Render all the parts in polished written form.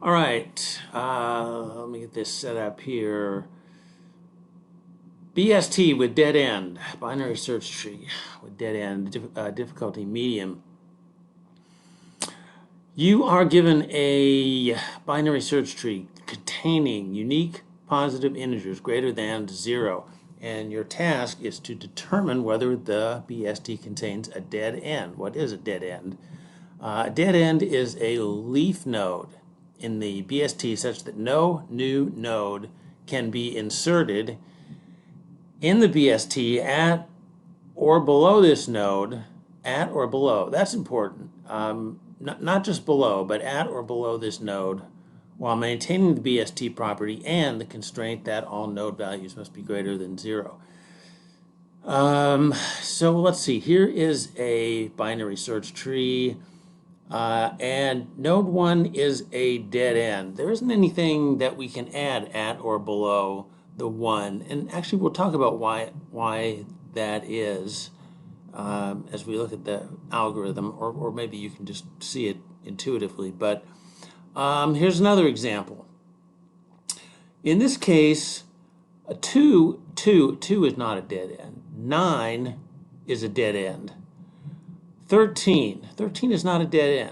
All right, let me get this set up here. BST with dead end, binary search tree with dead end, difficulty medium. You are given a binary search tree containing unique positive integers greater than 0. And your task is to determine whether the BST contains a dead end. What is a dead end? A dead end is a leaf node in the BST such that no new node can be inserted in the BST at or below this node, at or below. That's important. Not just below, but at or below this node, while maintaining the BST property and the constraint that all node values must be greater than 0. So let's see. Here is a binary search tree. And node 1 is a dead end. There isn't anything that we can add at or below the 1. And actually, we'll talk about why that is as we look at the algorithm, or maybe you can just see it intuitively. But here's another example. In this case, a 2 is not a dead end. 9 is a dead end. 13 is not a dead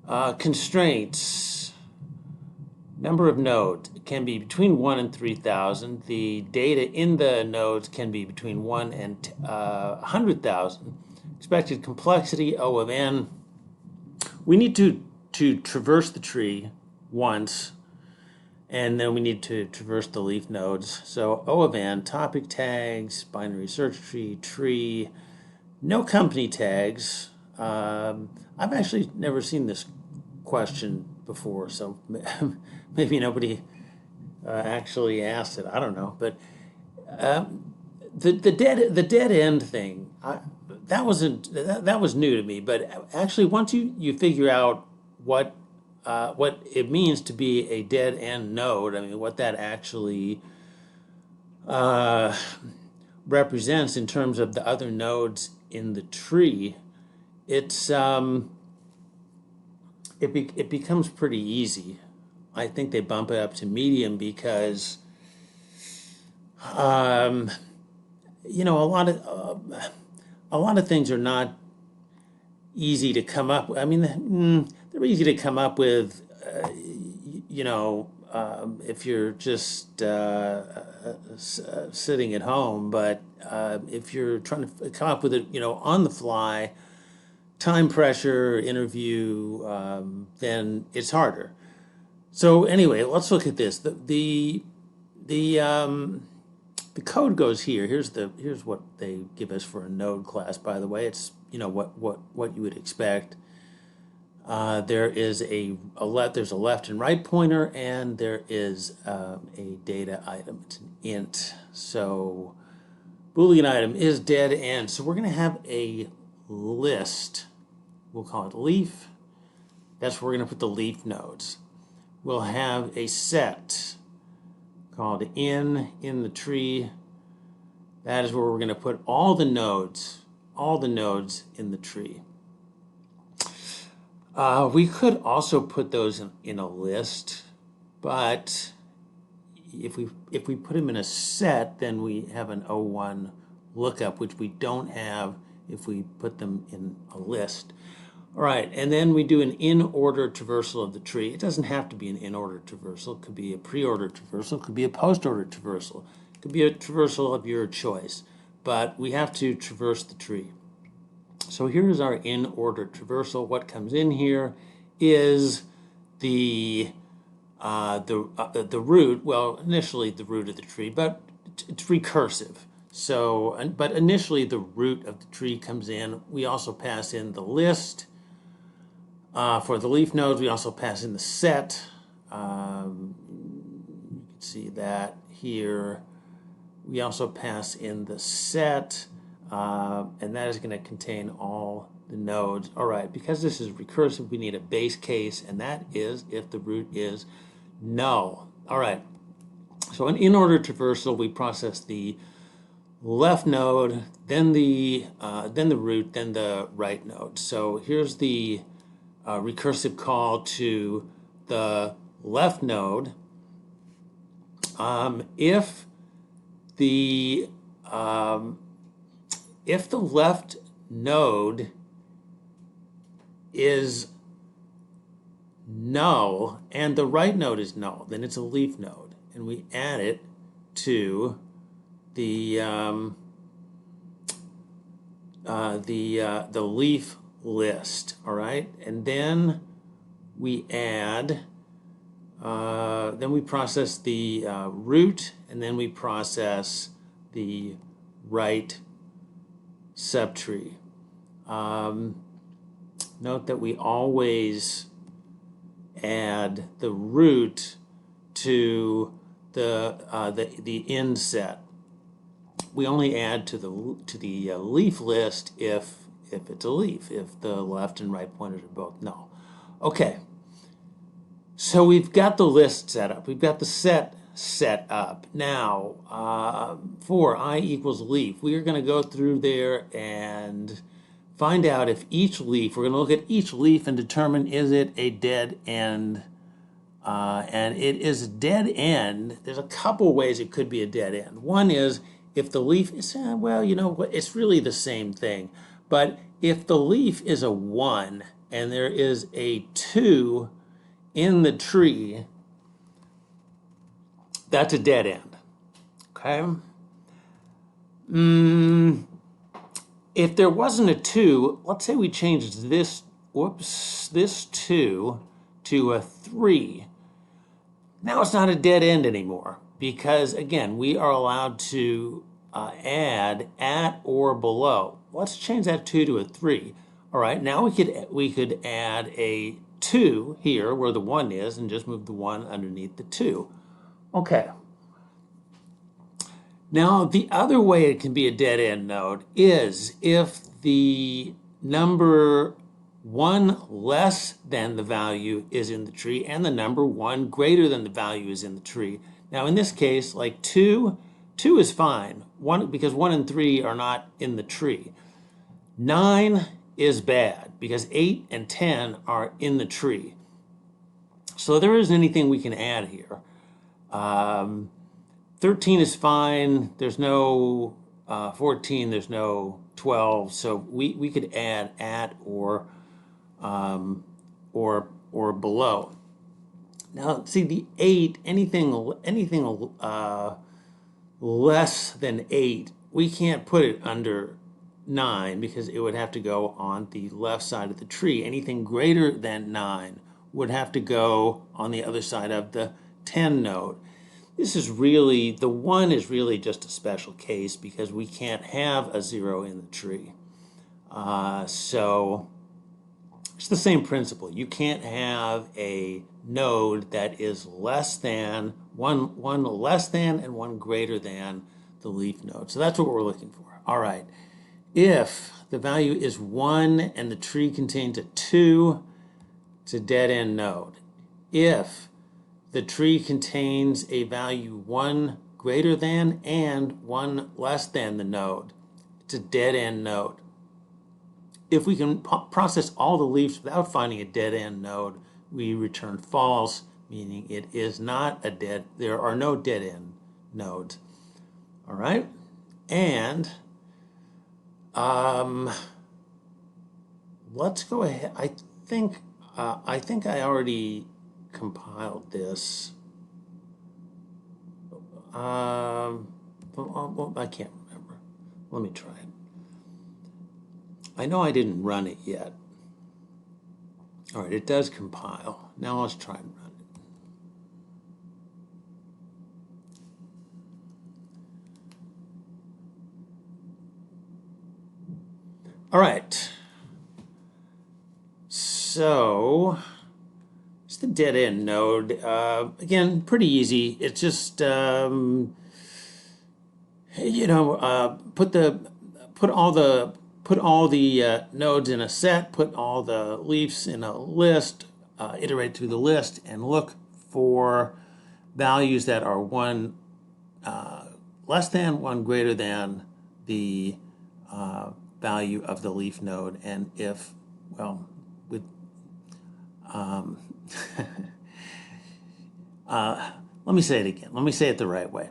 end. Constraints, number of nodes can be between 1 and 3,000. The data in the nodes can be between 1 and 100,000. Expected complexity, O of n. We need to traverse the tree once, and then we need to traverse the leaf nodes. So O of n, topic tags, binary search tree, no company tags. I've actually never seen this question before, so maybe nobody actually asked it. I don't know, but the dead end thing, that was new to me. But actually, once you figure out what it means to be a dead end node, I mean, what that actually represents in terms of the other nodes in the tree, it becomes pretty easy. I think they bump it up to medium because you know, a lot of things are not easy to come up with. I mean, they're easy to come up with, you know, if you're just sitting at home. But if you're trying to come up with it, you know, on the fly, time pressure, interview, then it's harder. So anyway, let's look at this. The code goes here. Here's what they give us for a node class. By the way, it's, you know, what you would expect. There is there's a left and right pointer, and there is a data item. It's an int. So Boolean item is dead end. So we're going to have a list. We'll call it leaf. That's where we're going to put the leaf nodes. We'll have a set called in the tree. That is where we're going to put all the nodes in the tree. We could also put those in a list, but if we put them in a set, then we have an O1 lookup, which we don't have if we put them in a list. All right, and then we do an in-order traversal of the tree. It doesn't have to be an in-order traversal. It could be a pre-order traversal. It could be a post-order traversal. It could be a traversal of your choice. But we have to traverse the tree. So here's our in-order traversal. What comes in here is the root. Well, initially the root of the tree, but it's recursive. So, but initially the root of the tree comes in. We also pass in the list. For the leaf nodes, we also pass in the set. You can see that here. We also pass in the set, and that is going to contain all the nodes. All right, because this is recursive, we need a base case, and that is if the root is null. All right, so an in-order traversal, we process the left node, then the root, then the right node. So here's the recursive call to the left node, if the left node is null and the right node is null, then it's a leaf node, and we add it to the leaf list. All right, and then we add. Then we process the root, and then we process the right subtree. Note that we always add the root to the end set. We only add to the leaf list if it's a leaf, if the left and right pointers are both null. Okay. So we've got the list set up. We've got the set up. Now, for I equals leaf, we are going to go through there and find out if each leaf, we're going to look at each leaf and determine, is it a dead end? And it is a dead end. There's a couple ways it could be a dead end. One is if the leaf is, well, you know what, it's really the same thing. But if the leaf is a 1 and there is a 2 in the tree, that's a dead end. Okay? If there wasn't a 2, let's say we changed this 2 to a 3. Now it's not a dead end anymore because, again, we are allowed to add at or below. Let's change that 2 to a 3. All right, now we could add a 2 here where the 1 is and just move the 1 underneath the 2. Okay. Now the other way it can be a dead end node is if the number 1 less than the value is in the tree and the number 1 greater than the value is in the tree. Now in this case, like 2 is fine, because 1 and 3 are not in the tree. 9 is bad because 8 and 10 are in the tree. So there isn't anything we can add here. 13 is fine. There's no 14. There's no 12. So we could add at or below. Now see the 8. Anything less than 8, we can't put it under 9 because it would have to go on the left side of the tree. Anything greater than 9 would have to go on the other side of the 10 node. This is really, the 1 is really just a special case because we can't have a 0 in the tree. So it's the same principle. You can't have a node that is less than, one less than and 1 greater than the leaf node. So that's what we're looking for. All right. If the value is 1 and the tree contains a 2, it's a dead end node. If the tree contains a value 1 greater than and 1 less than the node, it's a dead end node. If we can process all the leaves without finding a dead end node, we return false, meaning it is not a there are no dead end nodes. All right? And let's go ahead. I think I already compiled this. Well, I can't remember. Let me try it. I know I didn't run it yet. All right, it does compile. Now let's try and run it. All right. So it's the dead end node. Again, pretty easy. It's just put all the nodes in a set, put all the leaves in a list, iterate through the list, and look for values that are 1 less than, 1 greater than the value of the leaf node. And if, well, with Let me say it again. Let me say it the right way.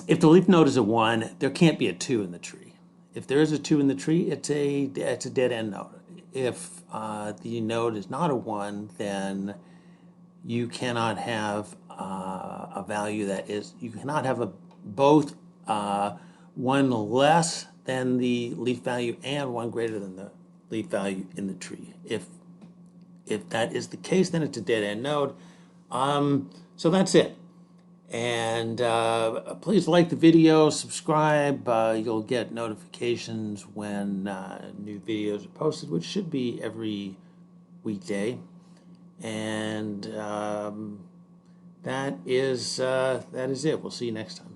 If the leaf node is a 1, there can't be a 2 in the tree. If there is a 2 in the tree, it's a dead end node. If the node is not a 1, then you cannot have a value that is, you cannot have both one less than the leaf value and one greater than the leaf value in the tree. If that is the case, then it's a dead end node. So that's it. And please like the video, subscribe. You'll get notifications when new videos are posted, which should be every weekday. And that is it. We'll see you next time.